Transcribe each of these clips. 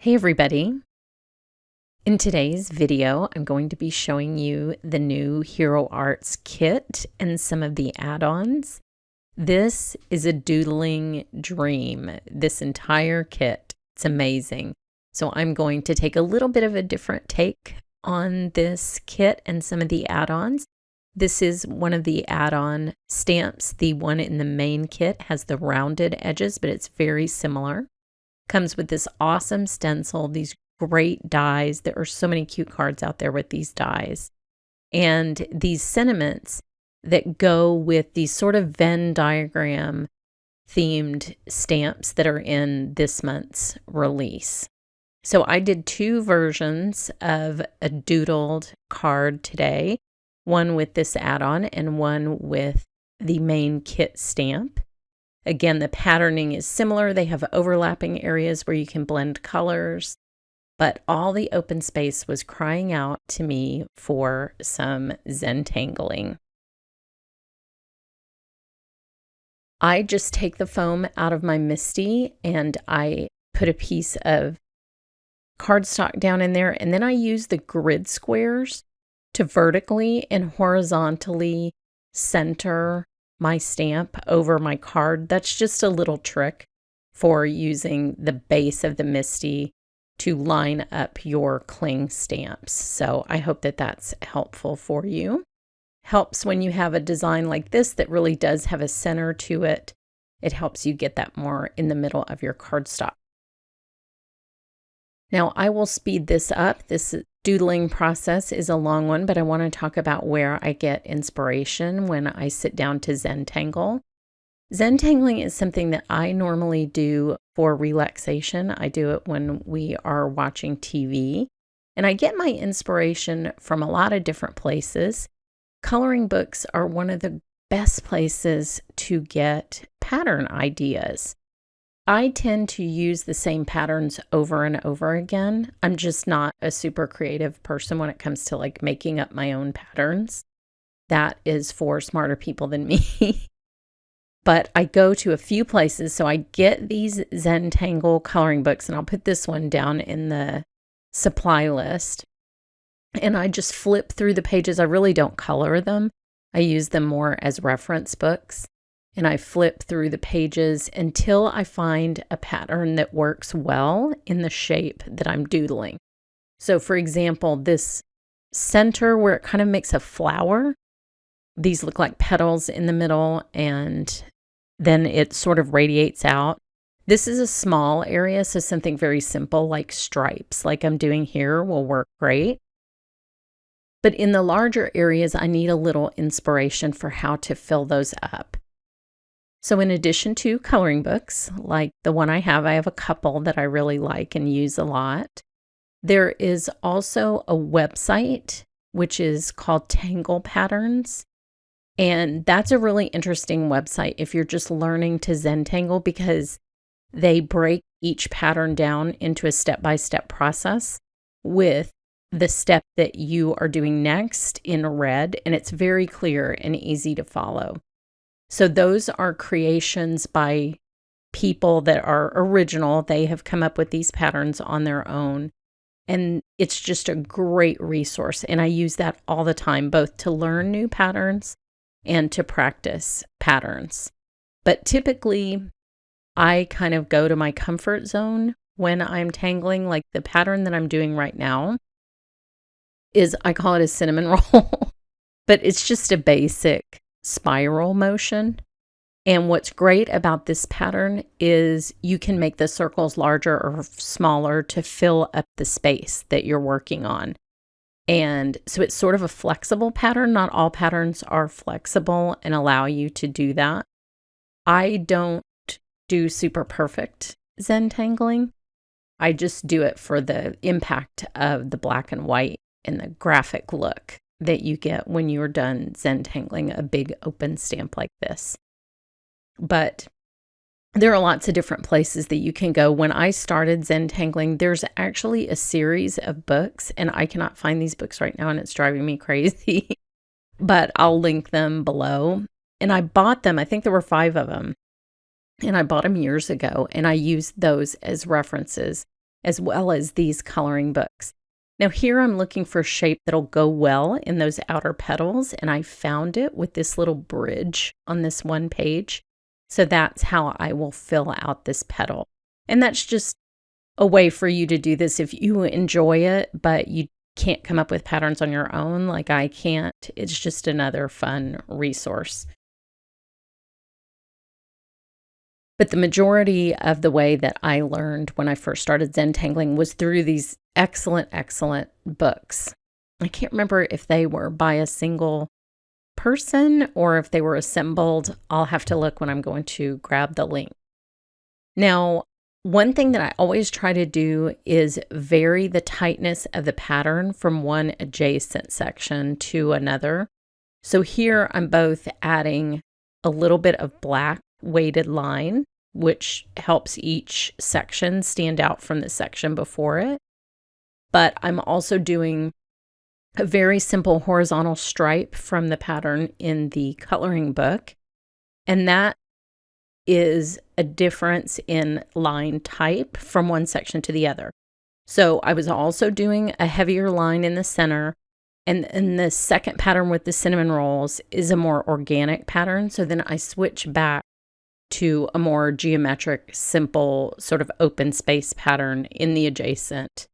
Hey everybody! In today's video, I'm going to be showing you the new Hero Arts kit and some of the add-ons. This is a doodling dream, this entire kit. It's amazing. So I'm going to take a little bit of a different take on this kit and some of the add-ons. This is one of the add-on stamps. The one in the main kit has the rounded edges, but it's very similar. Comes with this awesome stencil, these great dies. There are so many cute cards out there with these dies. And these sentiments that go with these sort of Venn diagram themed stamps that are in this month's release. So I did two versions of a doodled card today, one with this add-on and one with the main kit stamp. Again, the patterning is similar. They have overlapping areas where you can blend colors, but all the open space was crying out to me for some Zentangling. I just take the foam out of my MISTI and I put a piece of cardstock down in there, and then I use the grid squares to vertically and horizontally center my stamp over my card. That's just a little trick for using the base of the MISTI to line up your cling stamps. So I hope that that's helpful for you. Helps when you have a design like this that really does have a center to it. It helps you get that more in the middle of your cardstock. Now I will speed this up. This doodling process is a long one, but I want to talk about where I get inspiration when I sit down to Zentangle. Zentangling is something that I normally do for relaxation. I do it when we are watching TV, and I get my inspiration from a lot of different places. Coloring books are one of the best places to get pattern ideas. I tend to use the same patterns over and over again. I'm just not a super creative person when it comes to like making up my own patterns. That is for smarter people than me. But I go to a few places, so I get these Zentangle coloring books, and I'll put this one down in the supply list. And I just flip through the pages. I really don't color them. I use them more as reference books. And I flip through the pages until I find a pattern that works well in the shape that I'm doodling. So for example, this center where it kind of makes a flower, these look like petals in the middle, and then it sort of radiates out. This is a small area, so something very simple like stripes, like I'm doing here, will work great. But in the larger areas, I need a little inspiration for how to fill those up. So in addition to coloring books, like the one I have a couple that I really like and use a lot. There is also a website, which is called Tangle Patterns. And that's a really interesting website if you're just learning to Zentangle, because they break each pattern down into a step-by-step process with the step that you are doing next in red, and it's very clear and easy to follow. So those are creations by people that are original. They have come up with these patterns on their own. And it's just a great resource. And I use that all the time, both to learn new patterns and to practice patterns. But typically, I kind of go to my comfort zone when I'm tangling. Like the pattern that I'm doing right now is, I call it a cinnamon roll, but it's just a basic spiral motion. And what's great about this pattern is you can make the circles larger or smaller to fill up the space that you're working on. And so it's sort of a flexible pattern. Not all patterns are flexible and allow you to do that. I don't do super perfect Zentangling. I just do it for the impact of the black and white and the graphic look that you get when you're done Zentangling a big open stamp like this. But there are lots of different places that you can go. When I started Zentangling, there's actually a series of books, and I cannot find these books right now, and it's driving me crazy. But I'll link them below. And I bought them. I think there were 5 of them. And I bought them years ago, and I used those as references. as well as these coloring books. Now here I'm looking for a shape that'll go well in those outer petals, and I found it with this little bridge on this one page. So that's how I will fill out this petal. And that's just a way for you to do this if you enjoy it, but you can't come up with patterns on your own like I can't. It's just another fun resource. But the majority of the way that I learned when I first started Zentangling was through these excellent books. I can't remember if they were by a single person or if they were assembled. I'll have to look when I'm going to grab the link. Now, one thing that I always try to do is vary the tightness of the pattern from one adjacent section to another. So here I'm both adding a little bit of black weighted line, which helps each section stand out from the section before it. But I'm also doing a very simple horizontal stripe from the pattern in the coloring book. And that is a difference in line type from one section to the other. So I was also doing a heavier line in the center. And the second pattern with the cinnamon rolls is a more organic pattern. So then I switch back to a more geometric, simple sort of open space pattern in the adjacent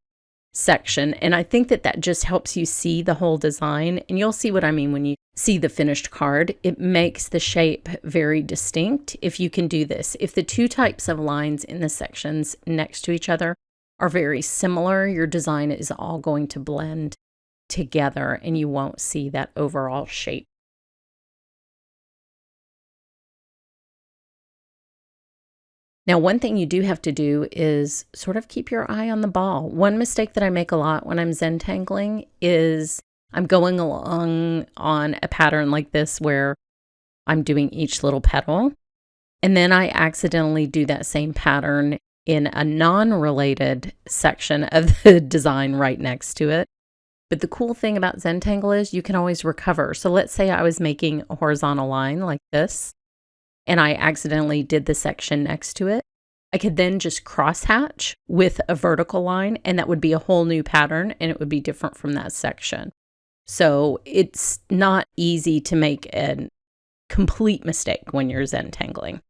section. And I think that that just helps you see the whole design. And you'll see what I mean when you see the finished card. It makes the shape very distinct if you can do this. If the two types of lines in the sections next to each other are very similar, your design is all going to blend together and you won't see that overall shape. Now, one thing you do have to do is sort of keep your eye on the ball. One mistake that I make a lot when I'm Zentangling is I'm going along on a pattern like this where I'm doing each little petal, and then I accidentally do that same pattern in a non-related section of the design right next to it. But the cool thing about Zentangle is you can always recover. So let's say I was making a horizontal line like this, and I accidentally did the section next to it. I could then just crosshatch with a vertical line, and that would be a whole new pattern, and it would be different from that section. So it's not easy to make a complete mistake when you're Zentangling.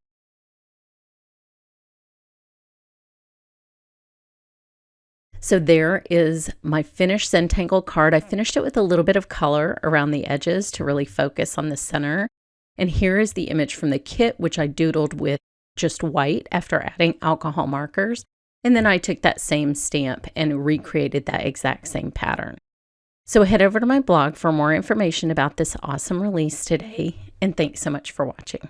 So there is my finished Zentangle card. I finished it with a little bit of color around the edges to really focus on the center. And here is the image from the kit, which I doodled with just white after adding alcohol markers. And then I took that same stamp and recreated that exact same pattern. So head over to my blog for more information about this awesome release today. And thanks so much for watching.